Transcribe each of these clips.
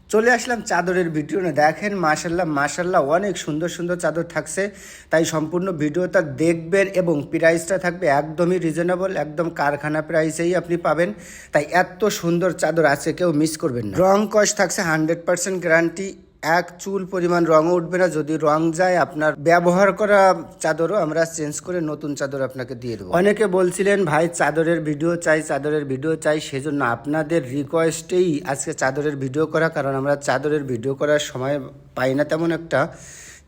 চলে আসলাম চাদরের ভিডিও না। দেখেন মাশাল্লাহ মাশাল্লাহ অনেক সুন্দর সুন্দর চাদর থাকছে, তাই সম্পূর্ণ ভিডিওটা দেখবেন এবং প্রাইসটা থাকবে একদমই রিজনেবল, একদম কারখানা প্রাইসেই আপনি পাবেন। তাই এত সুন্দর চাদর আছে, কেউ মিস করবেন না। রং কস থাকছে 100% গ্যারান্টি, এক চুল পরিমাণ রঙও উঠবে না। যদি রং যায় আপনার ব্যবহার করা চাদরও আমরা চেঞ্জ করে নতুন চাদর আপনাকে দিয়ে দেবো। অনেকে বলছিলেন ভাই চাদরের ভিডিও চাই, চাদরের ভিডিও চাই, সেজন্য আপনাদের রিকোয়েস্টেই আজকে চাদরের ভিডিও করা। কারণ আমরা চাদরের ভিডিও করার সময় পাই না তেমন একটা,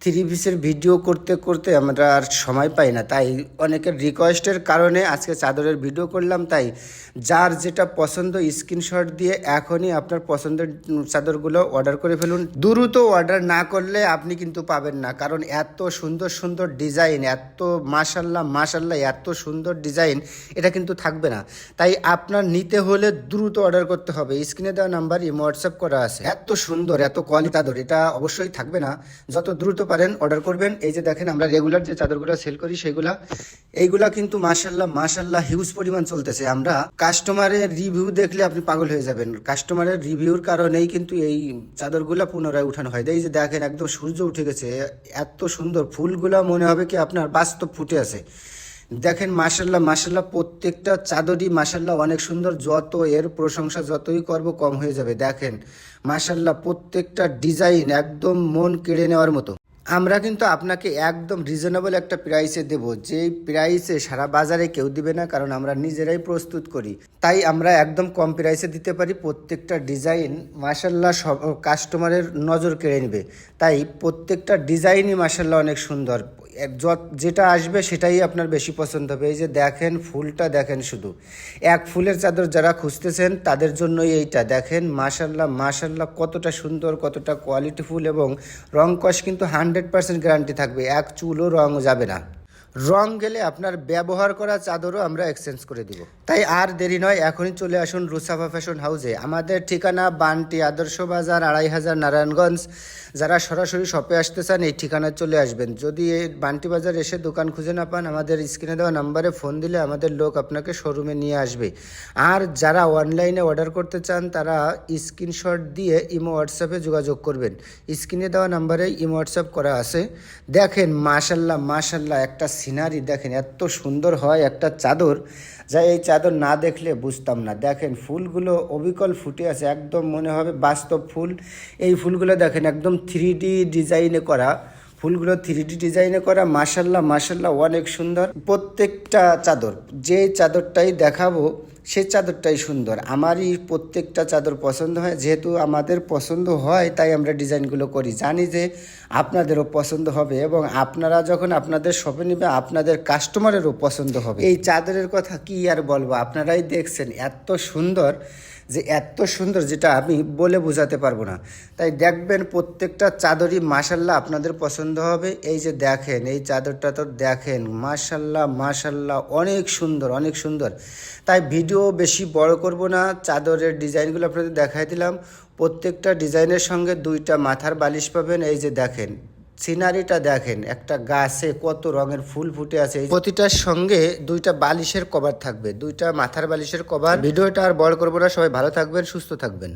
থ্রি পিসের ভিডিও করতে করতে আমরা আর সময় পাই না। তাই অনেকের রিকোয়েস্টের কারণে আজকে চাদরের ভিডিও করলাম। তাই যার যেটা পছন্দ স্ক্রিনশট দিয়ে এখনই আপনার পছন্দের চাদরগুলো অর্ডার করে ফেলুন। দ্রুত অর্ডার না করলে আপনি কিন্তু পাবেন না, কারণ এত সুন্দর সুন্দর ডিজাইন, এত মাশাল্লাহ মাশাল্লাহ এত সুন্দর ডিজাইন এটা কিন্তু থাকবে না। তাই আপনার নিতে হলে দ্রুত অর্ডার করতে হবে। স্ক্রিনে দেওয়া নাম্বার হোয়াটসঅ্যাপ করা আছে। এত সুন্দর এত কোয়ালিটি চাদর এটা অবশ্যই থাকবে না, যত দ্রুত পারেন অর্ডার করবেন। এই যে দেখেন আমরা রেগুলার যে চাদরগুলো সেল করি এইগুলা কিন্তু মাশাল্লাহ মাশাল্লাহ হিউজ পরিমাণ চলতেছে। আমরা কাস্টমারের রিভিউ দেখলে আপনি পাগল হয়ে যাবেন। কাস্টমারের রিভিউর কারণেই কিন্তু এই চাদরগুলো পুনরায় উঠানো হয়। এই যে দেখেন একদম সূর্য উঠে গেছে, এত সুন্দর ফুলগুলা মনে হবে কি আপনার বাস্তব ফুটে আছে। দেখেন মাশাল্লাহ মাশাল্লাহ প্রত্যেকটা চাদরই মাশাল্লাহ অনেক সুন্দর। যত এর প্রশংসা যতই করব কম হয়ে যাবে। দেখেন মাশাল্লাহ প্রত্যেকটা ডিজাইন একদম মন কেড়ে নেওয়ার মতো। আমরা কিন্তু আপনাকে একদম রিজনেবল একটা প্রাইসে দেব, যেই প্রাইসে সারা বাজারে কেউ দিবে না, কারণ আমরা নিজেরাই প্রস্তুত করি। তাই আমরা একদম কম প্রাইসে দিতে পারি। প্রত্যেকটা ডিজাইন মাশাল্লাহ সব কাস্টমারের নজর কেড়ে নেবে। তাই প্রত্যেকটা ডিজাইনই মাশাল্লাহ অনেক সুন্দর। যেটা আসবে সেটাই আপনার বেশি পছন্দ হবে। এই যে দেখেন ফুলটা দেখেন, শুধু এক ফুলের চাদর যারা খুঁজতেছেন তাদের জন্যই এইটা। দেখেন মাশাল্লাহ মাশাল্লাহ কতটা সুন্দর, কতটা কোয়ালিটিফুল, এবং রং কস কিন্তু 100% গ্যারান্টি থাকবে, এক চুলও রং যাবে না। রং গেলে আপনার ব্যবহার করা চাদরও আমরা এক্সচেঞ্জ করে দিব। তাই আর দেরি নয়, এখনই চলে আসুন রুসাফা ফ্যাশন হাউসে। আমাদের ঠিকানা বান্টি আদর্শ বাজার 2500 নারায়ণগঞ্জ। যারা সরাসরি শপে আসতে চান এই ঠিকানায় চলে আসবেন। যদি এই বান্টি বাজার এসে দোকান খুঁজে না পান, আমাদের স্ক্রিনে দেওয়া নাম্বারে ফোন দিলে আমাদের লোক আপনাকে শোরুমে নিয়ে আসবে। আর যারা অনলাইনে অর্ডার করতে চান তারা স্ক্রিনশট দিয়ে ইমো হোয়াটসঅ্যাপে যোগাযোগ করবেন। স্ক্রিনে দেওয়া নাম্বারে ইমো হোয়াটসঅ্যাপ করা আছে। দেখেন মাশাল্লাহ মাশাল্লাহ একটা সিনারি দেখেন, এত সুন্দর হয় একটা চাদর, যা এই চাদর না দেখলে বুঝতাম না। দেখেন ফুলগুলো অবিকল ফুটে আছে, একদম মনে হবে বাস্তব ফুল। এই ফুলগুলো দেখেন একদম 3D ডিজাইনে করা, ফুলগুলো 3D ডিজাইনে করা। মাশাল্লাহ মাশাল্লাহ অনেক সুন্দর প্রত্যেকটা চাদর। যে চাদরটাই দেখাবো সে চাদরটাই সুন্দর। আমারই প্রত্যেকটা চাদর পছন্দ হয়। যেহেতু আমাদের পছন্দ হয় তাই আমরা ডিজাইনগুলো করি, জানি যে আপনাদেরও পছন্দ হবে, এবং আপনারা যখন আপনাদের শপে নেবে আপনাদের কাস্টমারেরও পছন্দ হবে। এই চাদরের কথা কি আর বলবো, আপনারাই দেখছেন এত সুন্দর, যে এত সুন্দর যেটা আমি বলে বোঝাতে পারবো না। তাই দেখবেন প্রত্যেকটা চাদরই মাশাল্লাহ আপনাদের পছন্দ হবে। এই যে দেখেন এই চাদরটা তো দেখেন মাশাল্লাহ মাশাল্লাহ অনেক সুন্দর অনেক সুন্দর। তাই ভিডিও বেশি বড় করব না, চাদরের ডিজাইনগুলো আপনাদের দেখাই দিলাম। প্রত্যেকটা ডিজাইনের সঙ্গে দুইটা মাথার বালিশ পাবেন। এই যে দেখেন সিনারিটা দেখেন, একটা গাছে কত রঙের ফুল ফুটে আছে। প্রতিটার সঙ্গে দুইটা বালিশের কভার থাকবে, দুইটা মাথার বালিশের কভার। ভিডিওটা আর বড় করবো না, সবাই ভালো থাকবেন সুস্থ থাকবেন।